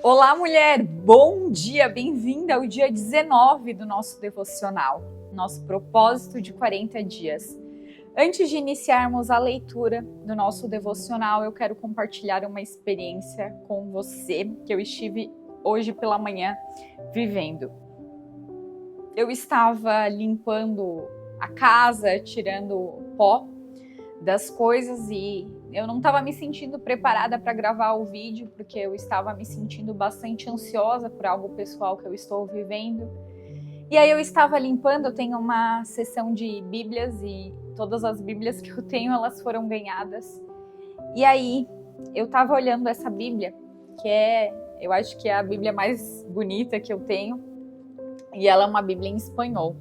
Olá, mulher! Bom dia! Bem-vinda ao dia 19 do nosso devocional, nosso propósito de 40 dias. Antes de iniciarmos a leitura do nosso devocional, eu quero compartilhar uma experiência com você que eu estive hoje pela manhã vivendo. Eu estava limpando a casa, tirando o pó das coisas e eu não estava me sentindo preparada para gravar o vídeo, porque eu estava me sentindo bastante ansiosa por algo pessoal que eu estou vivendo. E aí eu estava limpando, eu tenho uma seção de bíblias e todas as bíblias que eu tenho, elas foram ganhadas. E aí eu estava olhando essa bíblia, eu acho que é a bíblia mais bonita que eu tenho, e ela é uma bíblia em espanhol.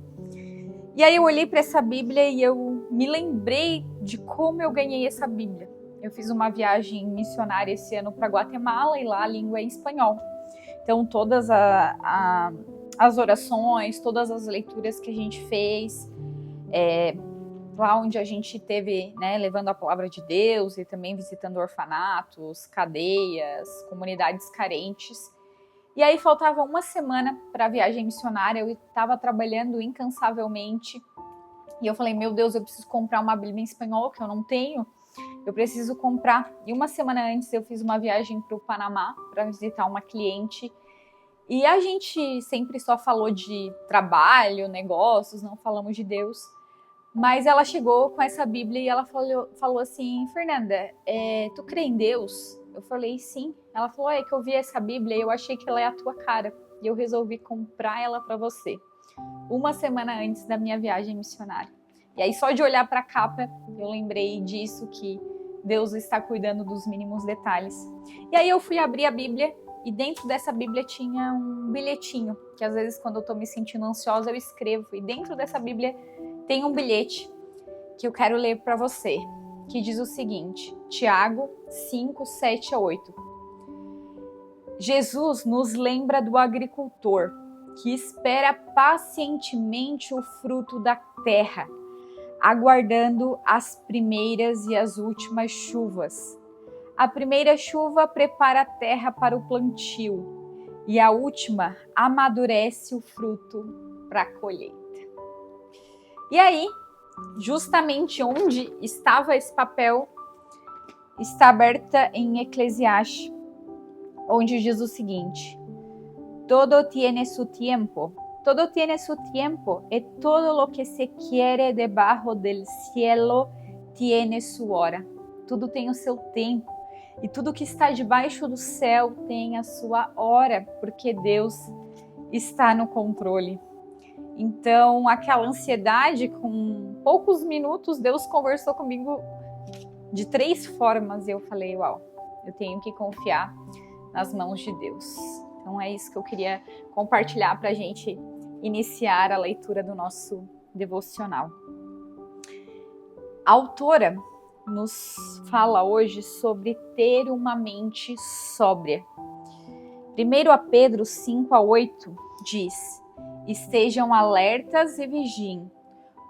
E aí eu olhei para essa Bíblia e eu me lembrei de como eu ganhei essa Bíblia. Eu fiz uma viagem missionária esse ano para Guatemala e lá a língua é espanhol. Então todas as orações, todas as leituras que a gente fez, lá onde a gente teve, levando a palavra de Deus e também visitando orfanatos, cadeias, comunidades carentes. E aí faltava uma semana para a viagem missionária, eu estava trabalhando incansavelmente e eu falei, meu Deus, eu preciso comprar uma Bíblia em espanhol que eu não tenho, eu preciso comprar. E uma semana antes eu fiz uma viagem para o Panamá para visitar uma cliente e a gente sempre só falou de trabalho, negócios, não falamos de Deus. Mas ela chegou com essa Bíblia e ela falou assim, Fernanda, tu crê em Deus? Eu falei, sim. Ela falou, é que eu vi essa Bíblia e eu achei que ela é a tua cara. E eu resolvi comprar ela para você. Uma semana antes da minha viagem missionária. E aí só de olhar para a capa, eu lembrei disso, que Deus está cuidando dos mínimos detalhes. E aí eu fui abrir a Bíblia e dentro dessa Bíblia tinha um bilhetinho, que às vezes quando eu estou me sentindo ansiosa eu escrevo. E dentro dessa Bíblia tem um bilhete que eu quero ler para você, que diz o seguinte, Tiago 5, 7 a 8. Jesus nos lembra do agricultor que espera pacientemente o fruto da terra, aguardando as primeiras e as últimas chuvas. A primeira chuva prepara a terra para o plantio e a última amadurece o fruto para a colheita. E aí, justamente onde estava esse papel, está aberta em Eclesiastes, onde diz o seguinte, todo tiene su tiempo y todo lo que se quiere debajo del cielo tiene su hora. Tudo tem o seu tempo e tudo que está debaixo do céu tem a sua hora, porque Deus está no controle. Então, aquela ansiedade, com poucos minutos, Deus conversou comigo de 3 formas e eu falei, uau, eu tenho que confiar nas mãos de Deus. Então é isso que eu queria compartilhar para a gente iniciar a leitura do nosso devocional. A autora nos fala hoje sobre ter uma mente sóbria. 1 Pedro 5 a 8 diz, estejam alertas e vigiem.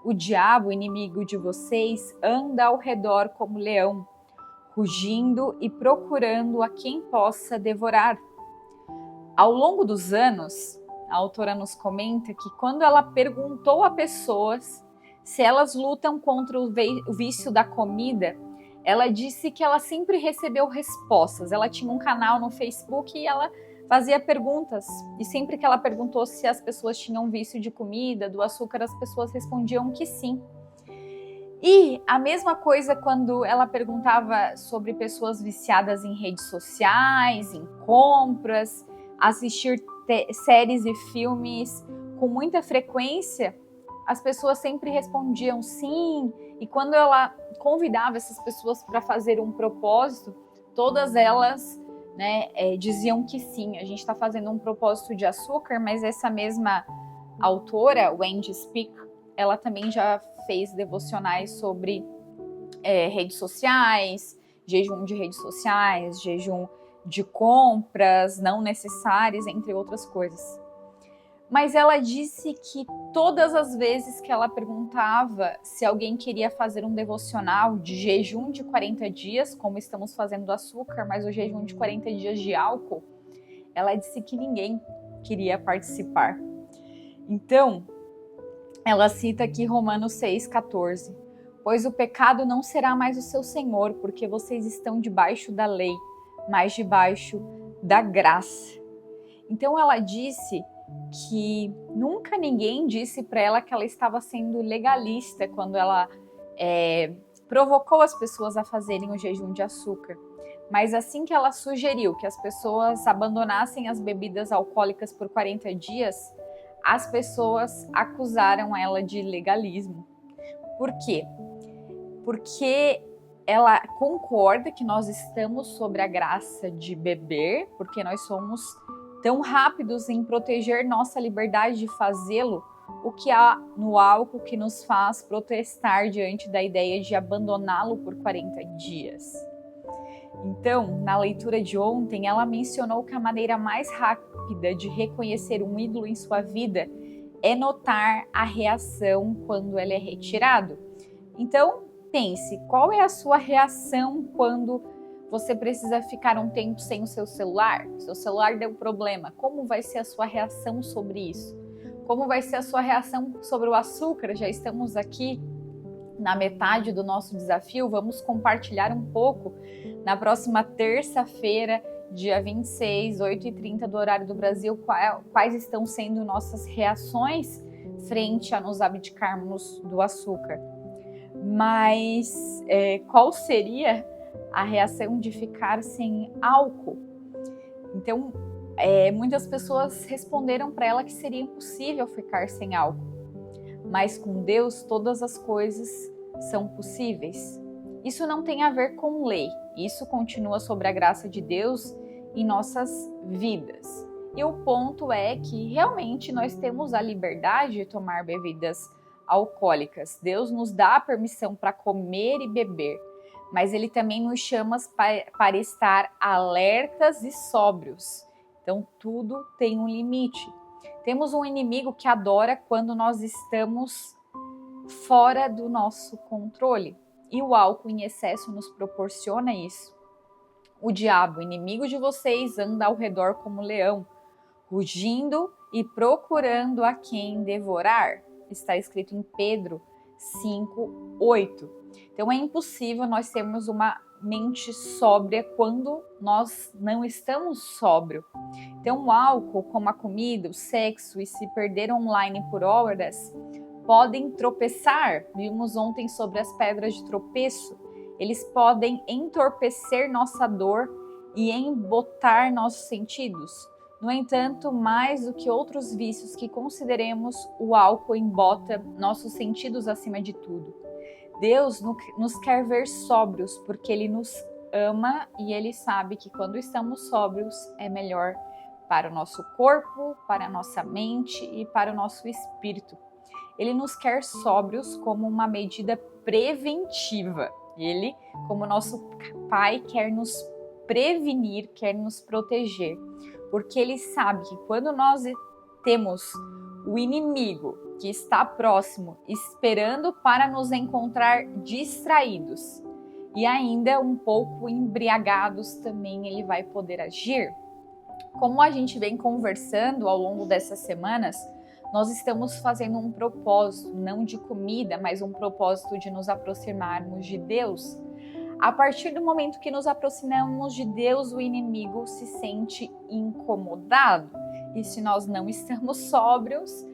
O diabo, inimigo de vocês, anda ao redor como leão, rugindo e procurando a quem possa devorar. Ao longo dos anos, a autora nos comenta que quando ela perguntou a pessoas se elas lutam contra o vício da comida, ela disse que ela sempre recebeu respostas. Ela tinha um canal no Facebook e ela fazia perguntas, e sempre que ela perguntou se as pessoas tinham vício de comida, do açúcar, as pessoas respondiam que sim. E a mesma coisa quando ela perguntava sobre pessoas viciadas em redes sociais, em compras, assistir séries e filmes com muita frequência, as pessoas sempre respondiam sim. E quando ela convidava essas pessoas para fazer um propósito, todas elas diziam que sim, a gente está fazendo um propósito de açúcar, mas essa mesma autora, Wendy Speak, ela também já fez devocionais sobre redes sociais, jejum de redes sociais, jejum de compras não necessárias, entre outras coisas. Mas ela disse que todas as vezes que ela perguntava se alguém queria fazer um devocional de jejum de 40 dias, como estamos fazendo do açúcar, mas o jejum de 40 dias de álcool, ela disse que ninguém queria participar. Então, ela cita aqui Romanos 6,14. Pois o pecado não será mais o seu senhor, porque vocês estão debaixo da lei, mas debaixo da graça. Então ela disse que nunca ninguém disse para ela que ela estava sendo legalista quando ela provocou as pessoas a fazerem o jejum de açúcar. Mas assim que ela sugeriu que as pessoas abandonassem as bebidas alcoólicas por 40 dias, as pessoas acusaram ela de legalismo. Por quê? Porque ela concorda que nós estamos sob a graça de beber, porque nós somos tão rápidos em proteger nossa liberdade de fazê-lo, o que há no álcool que nos faz protestar diante da ideia de abandoná-lo por 40 dias. Então, na leitura de ontem, ela mencionou que a maneira mais rápida de reconhecer um ídolo em sua vida é notar a reação quando ele é retirado. Então, pense, qual é a sua reação quando você precisa ficar um tempo sem o seu celular? Seu celular deu problema. Como vai ser a sua reação sobre isso? Como vai ser a sua reação sobre o açúcar? Já estamos aqui na metade do nosso desafio. Vamos compartilhar um pouco na próxima terça-feira, dia 26, 8h30 do horário do Brasil, quais estão sendo nossas reações frente a nos abdicarmos do açúcar. Mas qual seria a reação de ficar sem álcool? Então, muitas pessoas responderam para ela que seria impossível ficar sem álcool. Mas com Deus todas as coisas são possíveis. Isso não tem a ver com lei, isso continua sobre a graça de Deus em nossas vidas. E o ponto é que realmente nós temos a liberdade de tomar bebidas alcoólicas. Deus nos dá a permissão para comer e beber, mas Ele também nos chama para estar alertas e sóbrios. Então tudo tem um limite. Temos um inimigo que adora quando nós estamos fora do nosso controle. E o álcool em excesso nos proporciona isso. O diabo, inimigo de vocês, anda ao redor como leão, rugindo e procurando a quem devorar. Está escrito em Pedro 5:8. Então é impossível nós termos uma mente sóbria quando nós não estamos sóbrios. Então o álcool, como a comida, o sexo e se perder online por horas, podem tropeçar. Vimos ontem sobre as pedras de tropeço. Eles podem entorpecer nossa dor e embotar nossos sentidos. No entanto, mais do que outros vícios que consideremos, o álcool embota nossos sentidos acima de tudo. Deus nos quer ver sóbrios porque Ele nos ama e Ele sabe que quando estamos sóbrios é melhor para o nosso corpo, para a nossa mente e para o nosso espírito. Ele nos quer sóbrios como uma medida preventiva. Ele, como nosso Pai, quer nos prevenir, quer nos proteger. Porque Ele sabe que quando nós temos o inimigo que está próximo, esperando para nos encontrar distraídos e ainda um pouco embriagados também, ele vai poder agir. Como a gente vem conversando ao longo dessas semanas, nós estamos fazendo um propósito, não de comida, mas um propósito de nos aproximarmos de Deus. A partir do momento que nos aproximamos de Deus, o inimigo se sente incomodado. E se nós não estamos sóbrios,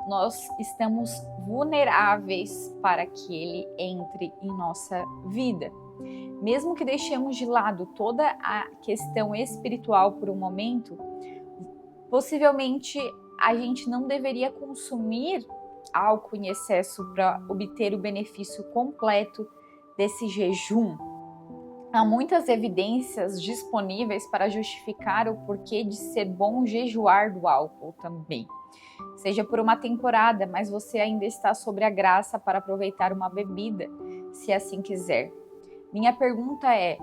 nós estamos vulneráveis para que ele entre em nossa vida. Mesmo que deixemos de lado toda a questão espiritual por um momento, possivelmente a gente não deveria consumir álcool em excesso para obter o benefício completo desse jejum. Há muitas evidências disponíveis para justificar o porquê de ser bom jejuar do álcool também. Seja por uma temporada, mas você ainda está sobre a graça para aproveitar uma bebida, se assim quiser. Minha pergunta é,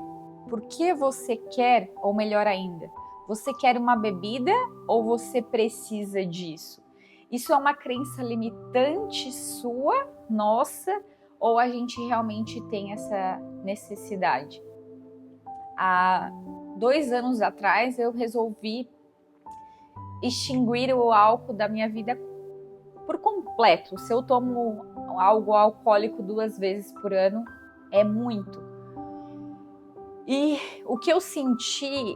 por que você quer, ou melhor ainda, você quer uma bebida ou você precisa disso? Isso é uma crença limitante sua, nossa, ou a gente realmente tem essa necessidade? Há 2 anos atrás eu resolvi extinguir o álcool da minha vida por completo. Se eu tomo algo alcoólico 2 vezes por ano, é muito. E o que eu senti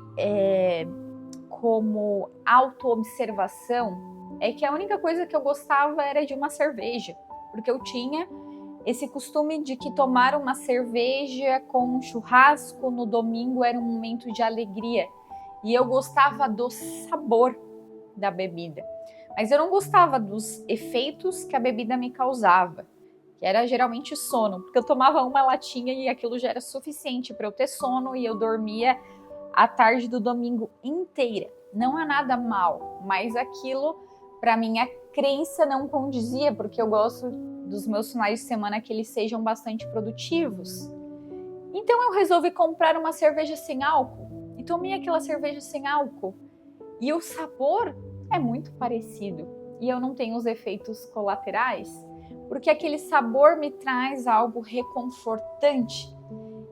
como auto-observação é que a única coisa que eu gostava era de uma cerveja, porque eu tinha esse costume de que tomar uma cerveja com um churrasco no domingo era um momento de alegria. E eu gostava do sabor da bebida. Mas eu não gostava dos efeitos que a bebida me causava, que era geralmente sono, porque eu tomava uma latinha e aquilo já era suficiente para eu ter sono e eu dormia a tarde do domingo inteira. Não há nada mal, mas aquilo, para minha crença, não condizia, porque eu gosto dos meus finais de semana que eles sejam bastante produtivos. Então eu resolvi comprar uma cerveja sem álcool e tomei aquela cerveja sem álcool. E o sabor é muito parecido e eu não tenho os efeitos colaterais, porque aquele sabor me traz algo reconfortante.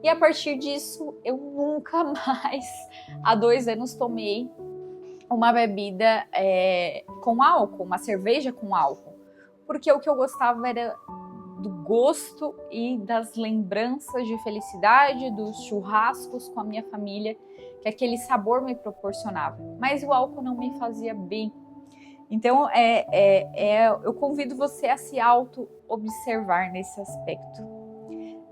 E a partir disso, eu nunca mais, há 2 anos, tomei uma bebida com álcool, uma cerveja com álcool, porque o que eu gostava era do gosto e das lembranças de felicidade, dos churrascos com a minha família, que aquele sabor me proporcionava. Mas o álcool não me fazia bem. Então, eu convido você a se auto-observar nesse aspecto.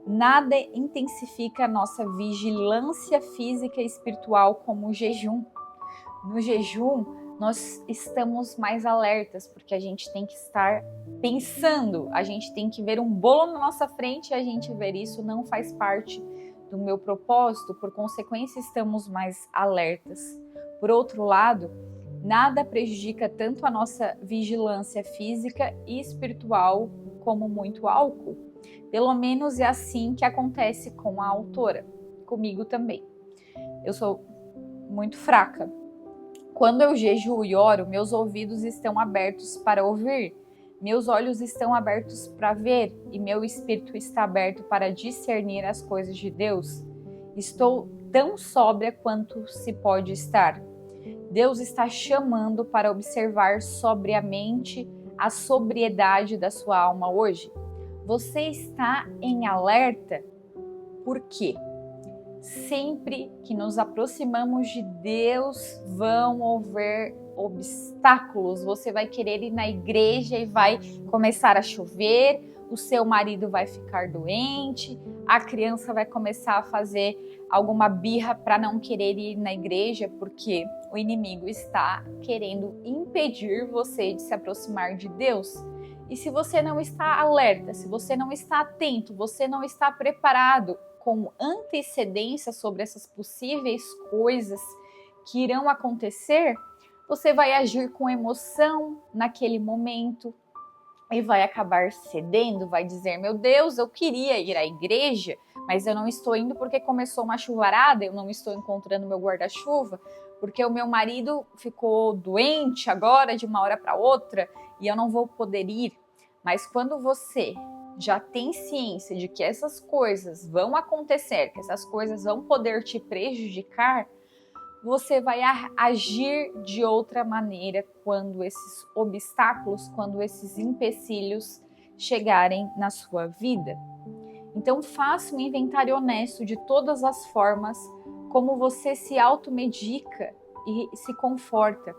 Nada intensifica a nossa vigilância física e espiritual como o jejum. No jejum, nós estamos mais alertas, porque a gente tem que estar pensando, a gente tem que ver um bolo na nossa frente e a gente ver isso não faz parte do meu propósito, por consequência, estamos mais alertas. Por outro lado, nada prejudica tanto a nossa vigilância física e espiritual como muito álcool. Pelo menos é assim que acontece com a autora, comigo também. Eu sou muito fraca. Quando eu jejuo e oro, meus ouvidos estão abertos para ouvir, meus olhos estão abertos para ver e meu espírito está aberto para discernir as coisas de Deus. Estou tão sóbria quanto se pode estar. Deus está chamando para observar sobriamente a sobriedade da sua alma hoje. Você está em alerta? Por quê? Sempre que nos aproximamos de Deus, vão haver obstáculos. Você vai querer ir na igreja e vai começar a chover, o seu marido vai ficar doente, a criança vai começar a fazer alguma birra para não querer ir na igreja, porque o inimigo está querendo impedir você de se aproximar de Deus. E se você não está alerta, se você não está atento, você não está preparado com antecedência sobre essas possíveis coisas que irão acontecer, você vai agir com emoção naquele momento e vai acabar cedendo, vai dizer: meu Deus, eu queria ir à igreja, mas eu não estou indo porque começou uma chuvarada, eu não estou encontrando meu guarda-chuva, porque o meu marido ficou doente agora de uma hora para outra e eu não vou poder ir. Mas quando você já tem ciência de que essas coisas vão acontecer, que essas coisas vão poder te prejudicar, você vai agir de outra maneira quando esses obstáculos, quando esses empecilhos chegarem na sua vida. Então faça um inventário honesto de todas as formas como você se automedica e se conforta.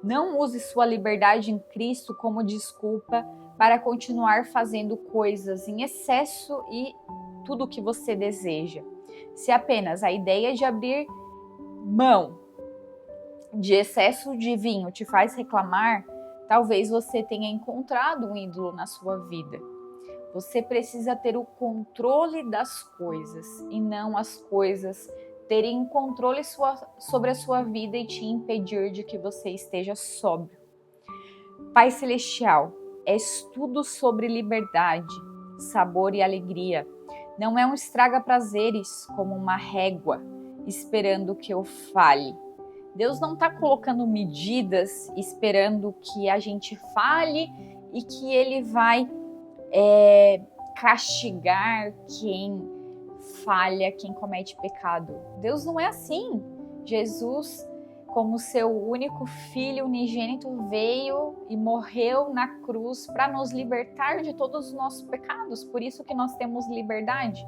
Não use sua liberdade em Cristo como desculpa para continuar fazendo coisas em excesso e tudo o que você deseja. Se apenas a ideia de abrir mão de excesso de vinho te faz reclamar, talvez você tenha encontrado um ídolo na sua vida. Você precisa ter o controle das coisas e não as coisas terem controle sobre a sua vida e te impedir de que você esteja sóbrio. Pai Celestial, és tudo sobre liberdade, sabor e alegria. Não é um estraga-prazeres como uma régua esperando que eu fale. Deus não está colocando medidas esperando que a gente fale e que Ele vai castigar quem falha, quem comete pecado. Deus não é assim. Jesus como seu único filho unigênito, veio e morreu na cruz para nos libertar de todos os nossos pecados. Por isso que nós temos liberdade.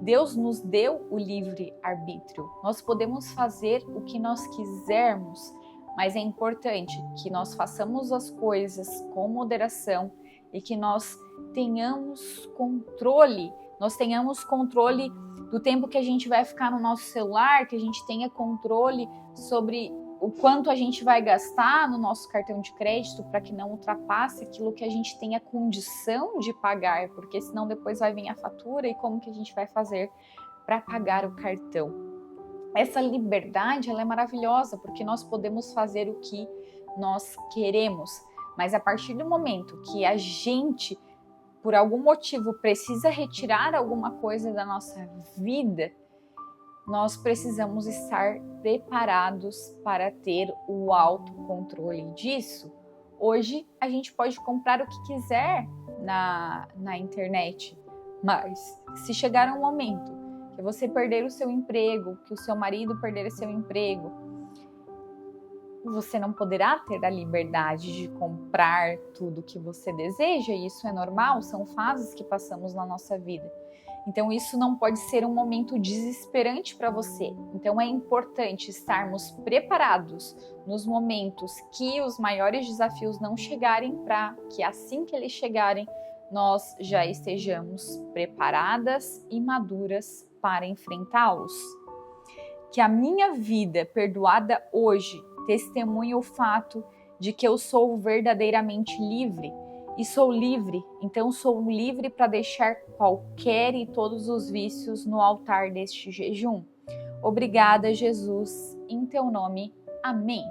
Deus nos deu o livre arbítrio. Nós podemos fazer o que nós quisermos, mas é importante que nós façamos as coisas com moderação e que nós tenhamos controle. Nós tenhamos controle do tempo que a gente vai ficar no nosso celular, que a gente tenha controle sobre o quanto a gente vai gastar no nosso cartão de crédito para que não ultrapasse aquilo que a gente tenha condição de pagar, porque senão depois vai vir a fatura e como que a gente vai fazer para pagar o cartão. Essa liberdade, ela é maravilhosa, porque nós podemos fazer o que nós queremos, mas a partir do momento que a gente, por algum motivo, precisa retirar alguma coisa da nossa vida, nós precisamos estar preparados para ter o autocontrole disso. Hoje, a gente pode comprar o que quiser na internet, mas se chegar um momento que você perder o seu emprego, que o seu marido perder o seu emprego, você não poderá ter a liberdade de comprar tudo que você deseja, e isso é normal, são fases que passamos na nossa vida. Então isso não pode ser um momento desesperante para você. Então é importante estarmos preparados nos momentos que os maiores desafios não chegarem, para que assim que eles chegarem, nós já estejamos preparadas e maduras para enfrentá-los. Que a minha vida perdoada hoje testemunha o fato de que eu sou verdadeiramente livre. E sou livre, então sou livre para deixar qualquer e todos os vícios no altar deste jejum. Obrigada, Jesus, em teu nome. Amém.